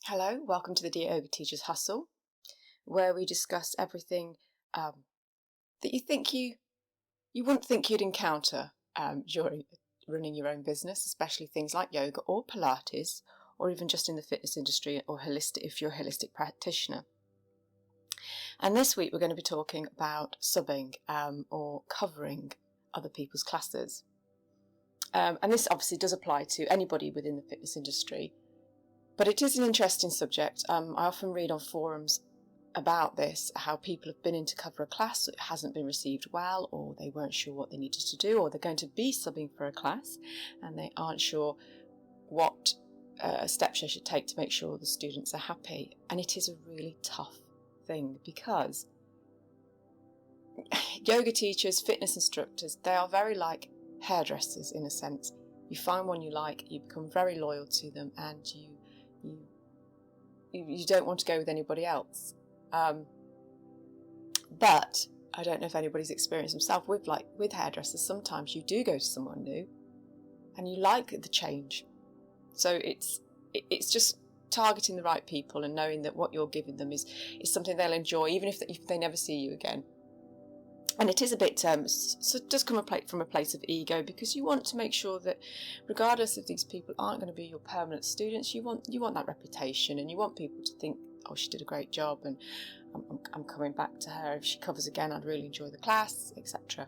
Hello, welcome to the Dear Yoga Teachers Hustle, where we discuss everything that you wouldn't think you'd encounter during running your own business, especially things like yoga or Pilates, or even just in the fitness industry or holistic if you're a holistic practitioner. And this week we're going to be talking about subbing or covering other people's classes. And this obviously does apply to anybody within the fitness industry. But it is an interesting subject. I often read on forums about this, how people have been in to cover a class, it hasn't been received well, or they weren't sure what they needed to do, or they're going to be subbing for a class and they aren't sure what steps they should take to make sure the students are happy. And it is a really tough thing because yoga teachers, fitness instructors, they are very like hairdressers in a sense. You find one you like, you become very loyal to them, and you don't want to go with anybody else. But I don't know if anybody's experienced themselves with hairdressers. Sometimes you do go to someone new and you like the change. So it's just targeting the right people and knowing that what you're giving them is something they'll enjoy, even if they never see you again. And it is a bit, so it does come from a place of ego, because you want to make sure that regardless if these people aren't going to be your permanent students, you want that reputation, and you want people to think, oh, she did a great job and I'm coming back to her. If she covers again, I'd really enjoy the class, etc.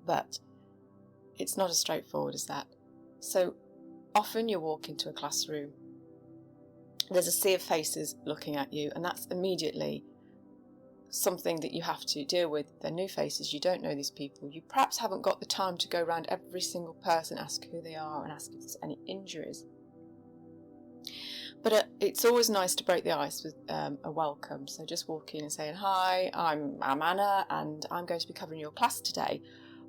But it's not as straightforward as that. So often you walk into a classroom, there's a sea of faces looking at you, and that's immediately something that you have to deal with. They're new faces, you don't know these people, you perhaps haven't got the time to go around every single person, ask who they are and ask if there's any injuries. But it's always nice to break the ice with a welcome. So just walk in and saying, hi, I'm Anna and I'm going to be covering your class today.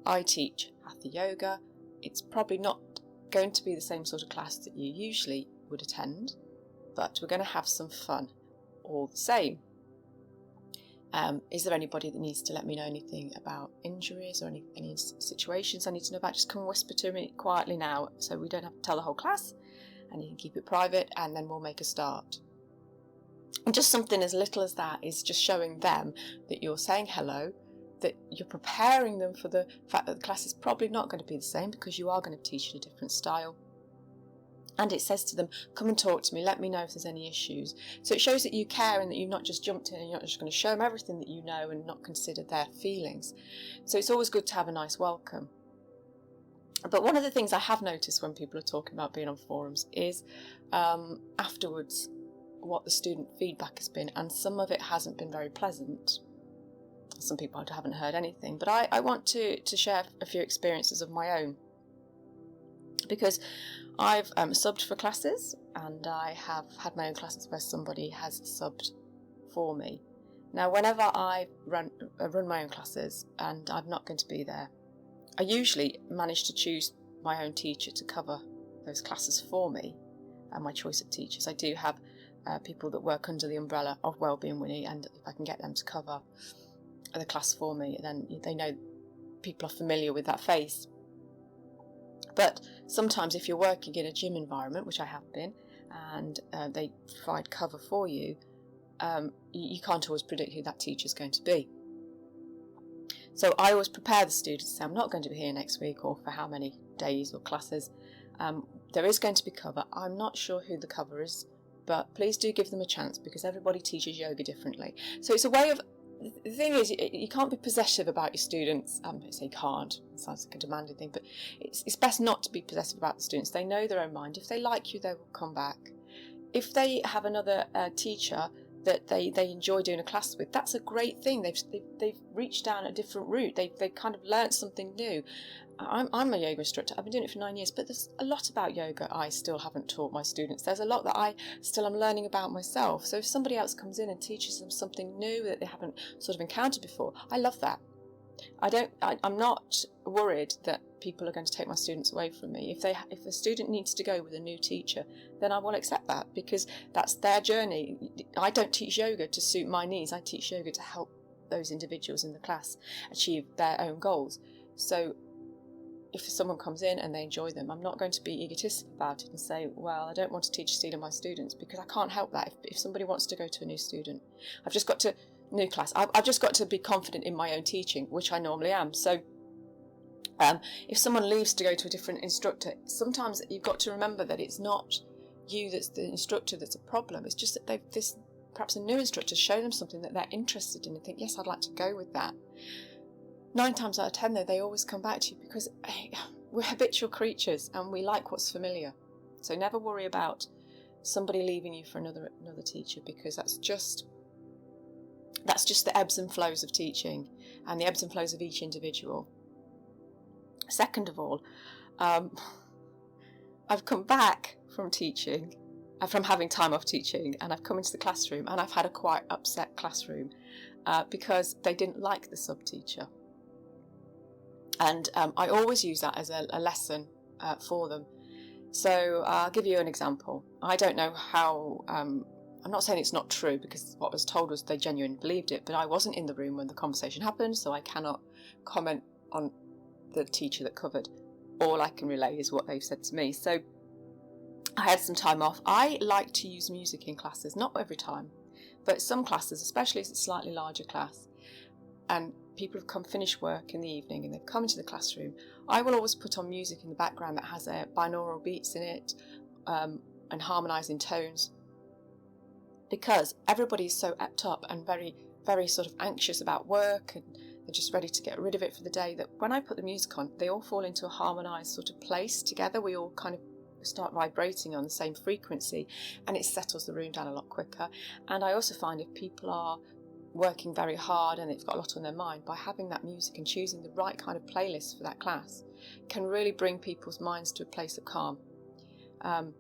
I teach Hatha Yoga. It's probably not going to be the same sort of class that you usually would attend, but we're going to have some fun all the same. Is there anybody that needs to let me know anything about injuries or any situations I need to know about? Just come and whisper to me quietly now, so we don't have to tell the whole class, and you can keep it private, and then we'll make a start. And just something as little as that is just showing them that you're saying hello, that you're preparing them for the fact that the class is probably not going to be the same because you are going to teach in a different style. And it says to them, come and talk to me, let me know if there's any issues. So it shows that you care and that you've not just jumped in and you're not just going to show them everything that you know and not consider their feelings. So it's always good to have a nice welcome. But one of the things I have noticed when people are talking about being on forums is afterwards what the student feedback has been, and some of it hasn't been very pleasant. Some people haven't heard anything, but I want to share a few experiences of my own, because I've subbed for classes, and I have had my own classes where somebody has subbed for me. Now, whenever I run my own classes and I'm not going to be there, I usually manage to choose my own teacher to cover those classes for me, and my choice of teachers. I do have people that work under the umbrella of Wellbeing Winnie, and if I can get them to cover the class for me, then they know people are familiar with that face. But sometimes if you're working in a gym environment, which I have been, and they provide cover for you, you can't always predict who that teacher's going to be. So I always prepare the students to say, I'm not going to be here next week or for how many days or classes. There is going to be cover. I'm not sure who the cover is, but please do give them a chance, because everybody teaches yoga differently. So it's a way of, the thing is, you can't be possessive about your students. I say can't, it sounds like a demanding thing, but it's best not to be possessive about the students. They know their own mind. If they like you, they will come back. If they have another teacher that they enjoy doing a class with, that's a great thing. They've reached down a different route. They've kind of learnt something new. I'm a yoga instructor. I've been doing it for 9 years, but there's a lot about yoga I still haven't taught my students. There's a lot that I still am learning about myself. So if somebody else comes in and teaches them something new that they haven't sort of encountered before, I love that. I'm not worried that people are going to take my students away from me. If a student needs to go with a new teacher, then I will accept that, because that's their journey. I don't teach yoga to suit my needs. I teach yoga to help those individuals in the class achieve their own goals. So if someone comes in and they enjoy them, I'm not going to be egotistic about it and say, well, I don't want to teach stealing my students, because I can't help that. If somebody wants to go to a new student, new class, I've just got to be confident in my own teaching, which I normally am. So if someone leaves to go to a different instructor, sometimes you've got to remember that it's not you that's the instructor that's a problem. It's just that perhaps a new instructor show them something that they're interested in and think, yes, I'd like to go with that. 9 times out of 10, though, they always come back to you, because we're habitual creatures and we like what's familiar. So never worry about somebody leaving you for another teacher, because that's just the ebbs and flows of teaching and the ebbs and flows of each individual. Second of all, I've come back from teaching, from having time off teaching, and I've come into the classroom and I've had a quite upset classroom because they didn't like the sub-teacher. And I always use that as a lesson for them. So I'll give you an example. I don't know how, I'm not saying it's not true, because what was told was they genuinely believed it, but I wasn't in the room when the conversation happened, so I cannot comment on the teacher that covered. All I can relay is what they've said to me. So I had some time off. I like to use music in classes, not every time, but some classes, especially if it's a slightly larger class, and people have come finish work in the evening and they've come into the classroom, I will always put on music in the background that has binaural beats in it and harmonising tones, because everybody is so epped up and very, very sort of anxious about work, and they're just ready to get rid of it for the day, that when I put the music on, they all fall into a harmonised sort of place together. We all kind of start vibrating on the same frequency, and it settles the room down a lot quicker. And I also find if people are working very hard and they've got a lot on their mind, by having that music and choosing the right kind of playlist for that class can really bring people's minds to a place of calm. And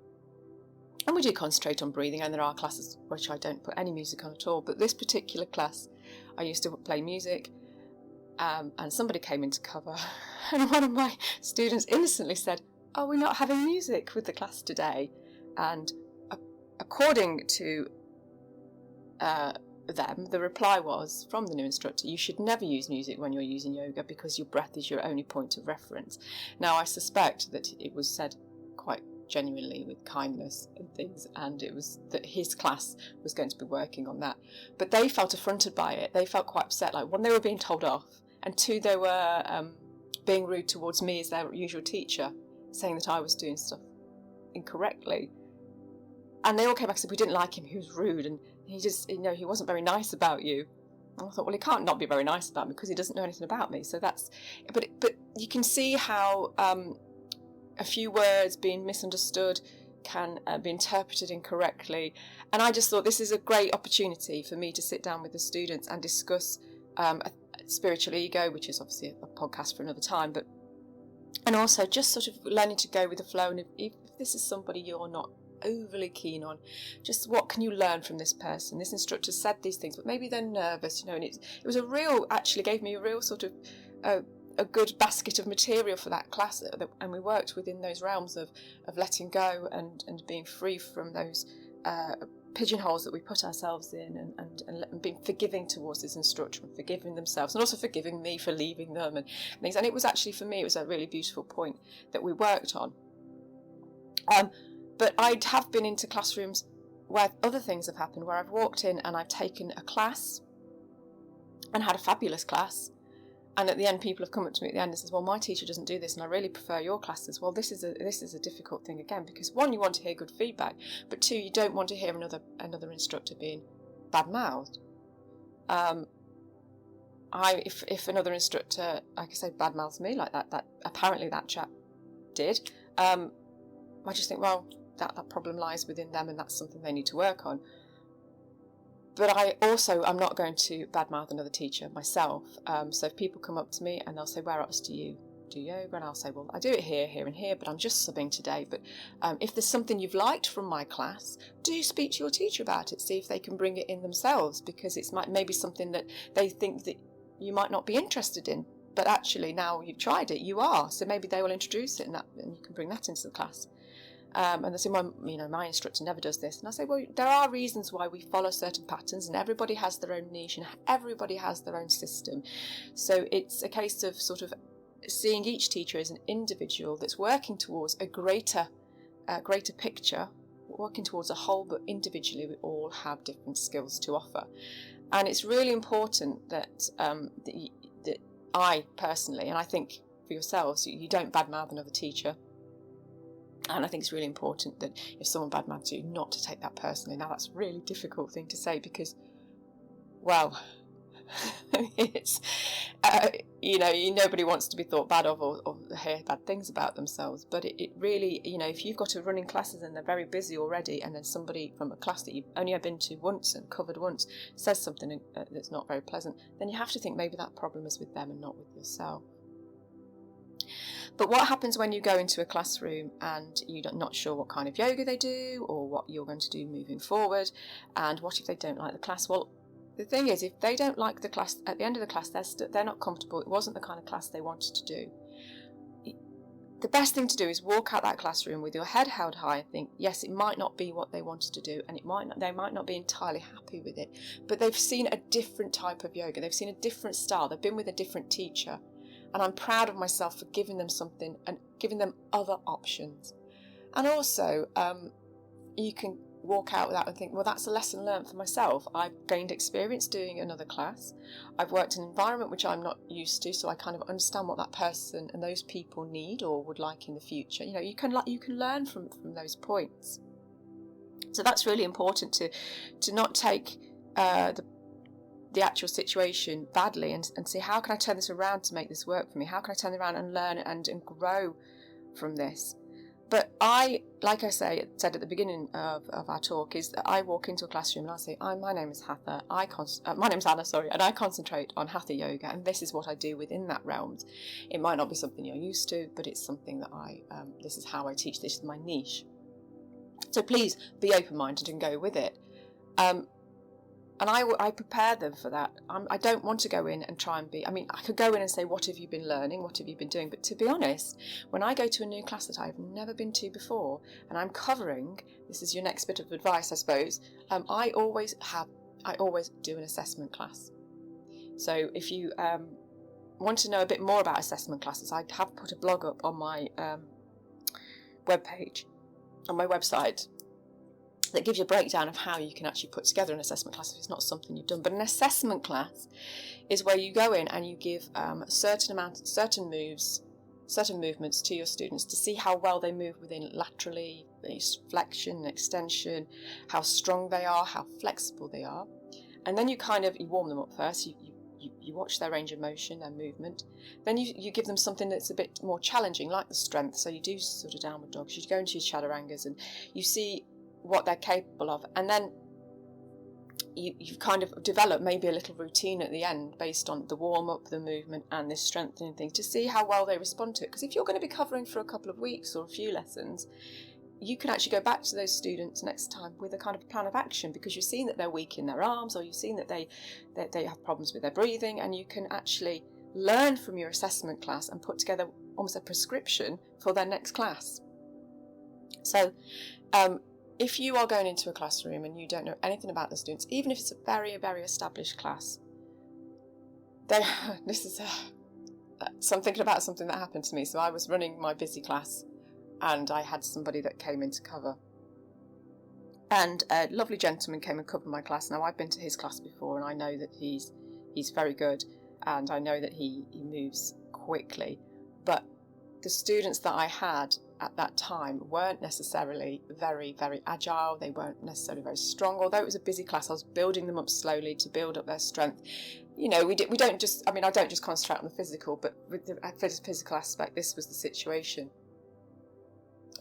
we do concentrate on breathing, and there are classes which I don't put any music on at all, but this particular class I used to play music, and somebody came into cover and one of my students innocently said, "Oh, we're not having music with the class today." And according to them, the reply was from the new instructor, "You should never use music when you're using yoga, because your breath is your only point of reference." Now, I suspect that it was said quite genuinely with kindness and things, and it was that his class was going to be working on that. But they felt affronted by it. They felt quite upset. Like, one, they were being told off, and two, they were being rude towards me as their usual teacher, saying that I was doing stuff incorrectly. And they all came back and said, "We didn't like him, he was rude, and he just, he wasn't very nice about you." And I thought, well, he can't not be very nice about me because he doesn't know anything about me. So that's, but you can see how a few words being misunderstood can be interpreted incorrectly. And I just thought this is a great opportunity for me to sit down with the students and discuss spiritual ego, which is obviously a podcast for another time, and also just sort of learning to go with the flow. And if this is somebody you're not overly keen on, just what can you learn from this person? This instructor said these things, but maybe they're nervous, and it was actually gave me a real sort of a good basket of material for that class, and we worked within those realms of letting go and being free from those pigeonholes that we put ourselves in, and being forgiving towards this instructor, and forgiving themselves, and also forgiving me for leaving them and things. And it was actually, for me, it was a really beautiful point that we worked on. But I have been into classrooms where other things have happened, where I've walked in and I've taken a class and had a fabulous class, and at the end people have come up to me at the end and says, "Well, my teacher doesn't do this and I really prefer your classes." Well, this is a difficult thing again, because one, you want to hear good feedback, but two, you don't want to hear another instructor being bad-mouthed. If another instructor, like I say, bad-mouths me like that apparently that chap did, I just think, well, that problem lies within them, and that's something they need to work on. But I'm not going to badmouth another teacher myself. So if people come up to me and they'll say, "Where else do you do yoga?" And I'll say, "Well, I do it here, here and here, but I'm just subbing today. But if there's something you've liked from my class, do speak to your teacher about it. See if they can bring it in themselves, because it's maybe something that they think that you might not be interested in. But actually, now you've tried it, you are. So maybe they will introduce it, and you can bring that into the class." And they say, "Well, my instructor never does this." And I say, well, there are reasons why we follow certain patterns, and everybody has their own niche and everybody has their own system. So it's a case of sort of seeing each teacher as an individual that's working towards a greater picture, working towards a whole, but individually we all have different skills to offer. And it's really important that that I personally, and I think for yourselves, you don't badmouth another teacher. And I think it's really important that if someone badmouths you, not to take that personally. Now, that's a really difficult thing to say because, well, it's, nobody wants to be thought bad of or hear bad things about themselves. But it really, if you've got a running classes and they're very busy already, and then somebody from a class that you've only been to once and covered once says something that's not very pleasant, then you have to think maybe that problem is with them and not with yourself. But what happens when you go into a classroom and you're not sure what kind of yoga they do or what you're going to do moving forward? And what if they don't like the class? Well, the thing is, if they don't like the class, at the end of the class, they're not comfortable. It wasn't the kind of class they wanted to do. The best thing to do is walk out that classroom with your head held high and think, yes, it might not be what they wanted to do, and they might not be entirely happy with it, but they've seen a different type of yoga. They've seen a different style. They've been with a different teacher. And I'm proud of myself for giving them something and giving them other options. And also, you can walk out with that and think, well, that's a lesson learned for myself. I've gained experience doing another class. I've worked in an environment which I'm not used to, so I kind of understand what that person and those people need or would like in the future. You can learn from those points. So that's really important to not take the actual situation badly and say, how can I turn this around to make this work for me? How can I turn it around and learn and grow from this? But like I said at the beginning of our talk, is that I walk into a classroom and I say, my name is Hatha. My name's Anna, and I concentrate on Hatha yoga, and this is what I do within that realm. It might not be something you're used to, but it's something that this is how I teach. This is my niche. So please be open-minded and go with it. And I prepare them for that. I don't want to go in and try and be... I could go in and say, what have you been learning? What have you been doing? But to be honest, when I go to a new class that I've never been to before, and I'm covering... This is your next bit of advice, I suppose. I always do an assessment class. So if you want to know a bit more about assessment classes, I have put a blog up on my webpage, on my website, that gives you a breakdown of how you can actually put together an assessment class if it's not something you've done. But an assessment class is where you go in and you give certain movements to your students to see how well they move within laterally, flexion and extension, how strong they are, how flexible they are. And then you warm them up first. You watch their range of motion, their movement. Then you give them something that's a bit more challenging, like the strength. So you do sort of downward dogs. You go into your chaturangas and you see what they're capable of, and then you kind of develop maybe a little routine at the end based on the warm-up, the movement and this strengthening thing to see how well they respond to it. Because if you're going to be covering for a couple of weeks or a few lessons, you can actually go back to those students next time with a kind of plan of action, because you've seen that they're weak in their arms, or you've seen that they have problems with their breathing, and you can actually learn from your assessment class and put together almost a prescription for their next class. So if you are going into a classroom and you don't know anything about the students, even if it's a very, very established class, then so I'm thinking about something that happened to me. So I was running my busy class and I had somebody that came in to cover. And a lovely gentleman came and covered my class. Now, I've been to his class before and I know that he's very good, and I know that he moves quickly. But the students that I had at that time weren't necessarily very, very agile. They weren't necessarily very strong. Although it was a busy class, I was building them up slowly to build up their strength. We don't just, I don't just concentrate on the physical, but with the physical aspect, this was the situation.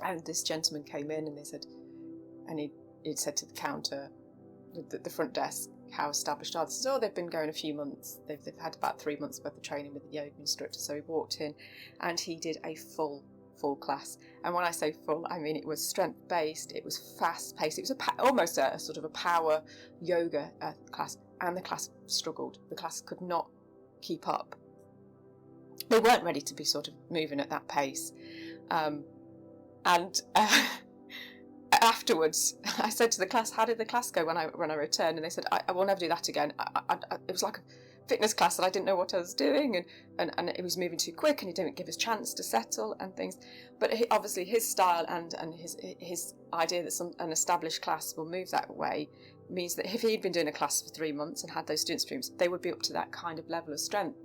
And this gentleman came in and he'd said to the counter, the front desk, how established are they? He says, they've been going a few months. They've had about 3 months worth of training with the yoga instructor. So he walked in and he did a full class. And when I say full, it was strength based, it was fast paced, it was almost a sort of a power yoga class, and the class struggled. The class could not keep up. They weren't ready to be sort of moving at that pace. Afterwards, I said to the class, how did the class go when I returned? And they said, I will never do that again. It was like a fitness class and I didn't know what I was doing, and it was moving too quick and he didn't give us a chance to settle and things. But obviously his style and his idea that an established class will move that way means that if he'd been doing a class for 3 months and had those student streams, they would be up to that kind of level of strength.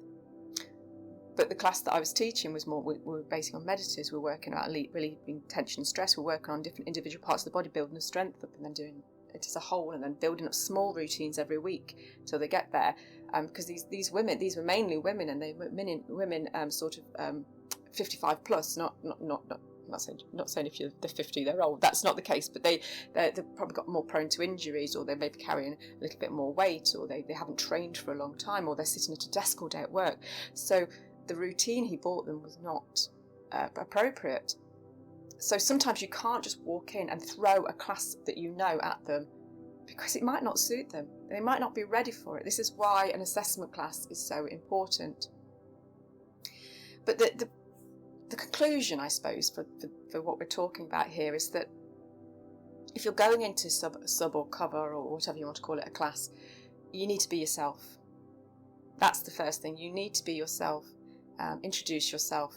But the class that I was teaching was more, we were basing on meditatives, we were working about relieving tension and stress, we were working on different individual parts of the body, building the strength up and then doing it as a whole, and then building up small routines every week till they get there. Because these were mainly women, and they were women 55 plus, not saying if you're the 50 they're old, that's not the case, but they've probably got more prone to injuries, or they may be carrying a little bit more weight, or they haven't trained for a long time, or they're sitting at a desk all day at work. So the routine he bought them was not appropriate. So sometimes you can't just walk in and throw a class that you know at them, because it might not suit them. They might not be ready for it. This is why an assessment class is so important. But the conclusion, I suppose, for what we're talking about here is that if you're going into sub or cover or whatever you want to call it, a class, you need to be yourself. That's the first thing. You need to be yourself. Introduce yourself.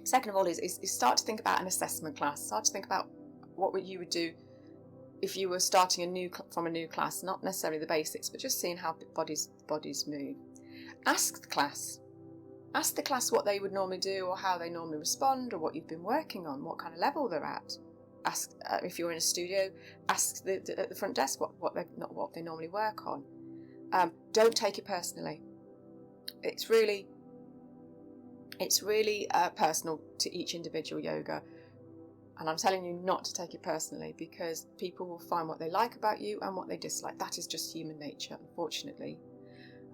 Second of all is start to think about an assessment class. Start to think about what you would do if you were starting from a new class, not necessarily the basics, but just seeing how bodies move. Ask the class what they would normally do, or how they normally respond, or what you've been working on, what kind of level they're at. Ask if you're in a studio, ask at the front desk what they normally work on. Don't take it personally. It's really personal to each individual yoga, and I'm telling you not to take it personally, because people will find what they like about you and what they dislike. That is just human nature, unfortunately.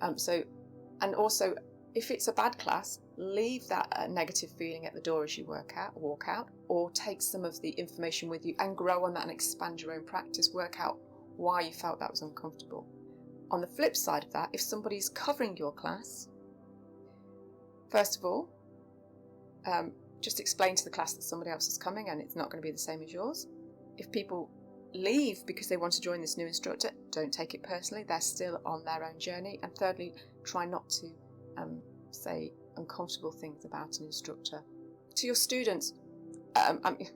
And also, if it's a bad class, leave that negative feeling at the door as you walk out, or take some of the information with you and grow on that and expand your own practice. Work out why you felt that was uncomfortable. On the flip side of that, if somebody's covering your class, first of all, just explain to the class that somebody else is coming and it's not going to be the same as yours. If people leave because they want to join this new instructor, don't take it personally. They're still on their own journey. And thirdly, try not to say uncomfortable things about an instructor to your students. The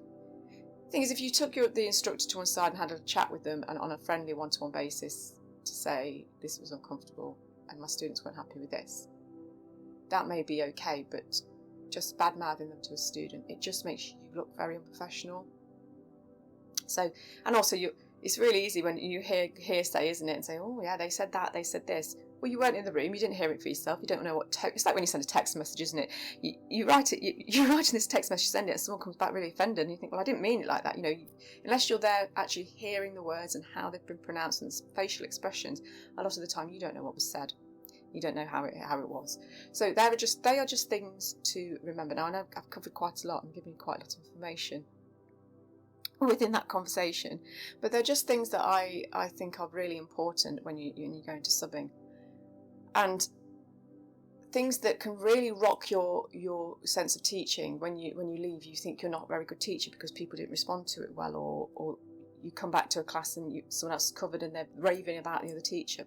thing is, if you took the instructor to one side and had a chat with them and on a friendly one-to-one basis to say, this was uncomfortable and my students weren't happy with this, that may be okay, but just bad-mouthing them to a student, it just makes you look very unprofessional. So, and also it's really easy when you hear hearsay, isn't it, and say, oh yeah, they said that, they said this. Well, you weren't in the room, you didn't hear it for yourself, you don't know what it's like when you send a text message, isn't it? You write it, you're writing this text message, send it, and someone comes back really offended, and you think, well, I didn't mean it like that. Unless you're there actually hearing the words and how they've been pronounced and the facial expressions, a lot of the time you don't know what was said. You don't know how it was. So they are just things to remember. Now, I know I've covered quite a lot and given quite a lot of information within that conversation, but they're just things that I think are really important when you go into subbing, and things that can really rock your sense of teaching. When you leave, you think you're not a very good teacher because people didn't respond to it well, or you come back to a class and someone else is covered and they're raving about the other teacher.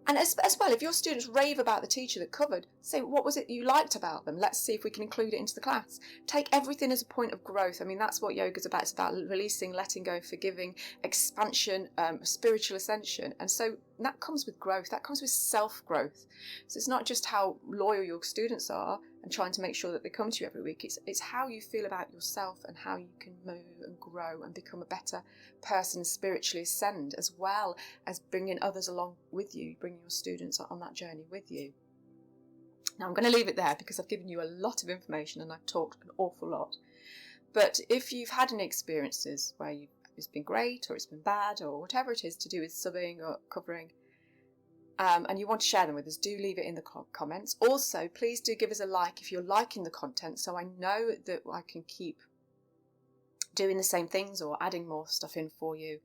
And as well, if your students rave about the teacher that covered, say, what was it you liked about them? Let's see if we can include it into the class. Take everything as a point of growth. I mean, that's what yoga's about. It's about releasing, letting go, forgiving, expansion, spiritual ascension. And so that comes with growth. That comes with self-growth. So it's not just how loyal your students are and trying to make sure that they come to you every week. It's how you feel about yourself and how you can move and grow and become a better person, spiritually ascend, as well as bringing others along with you, bringing your students on that journey with you. Now, I'm going to leave it there because I've given you a lot of information and I've talked an awful lot. But if you've had any experiences where it's been great or it's been bad or whatever it is to do with subbing or covering, and you want to share them with us, do leave it in the comments. Also, please do give us a like if you're liking the content, so I know that I can keep doing the same things or adding more stuff in for you,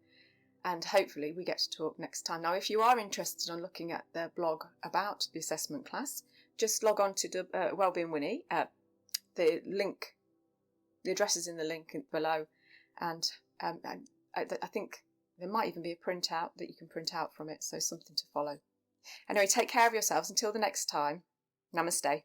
and hopefully we get to talk next time. Now, if you are interested in looking at their blog about the assessment class, just log on to Wellbeing Winnie. The address is in the link below, and I think there might even be a printout that you can print out from it, so something to follow. Anyway, take care of yourselves until the next time. Namaste.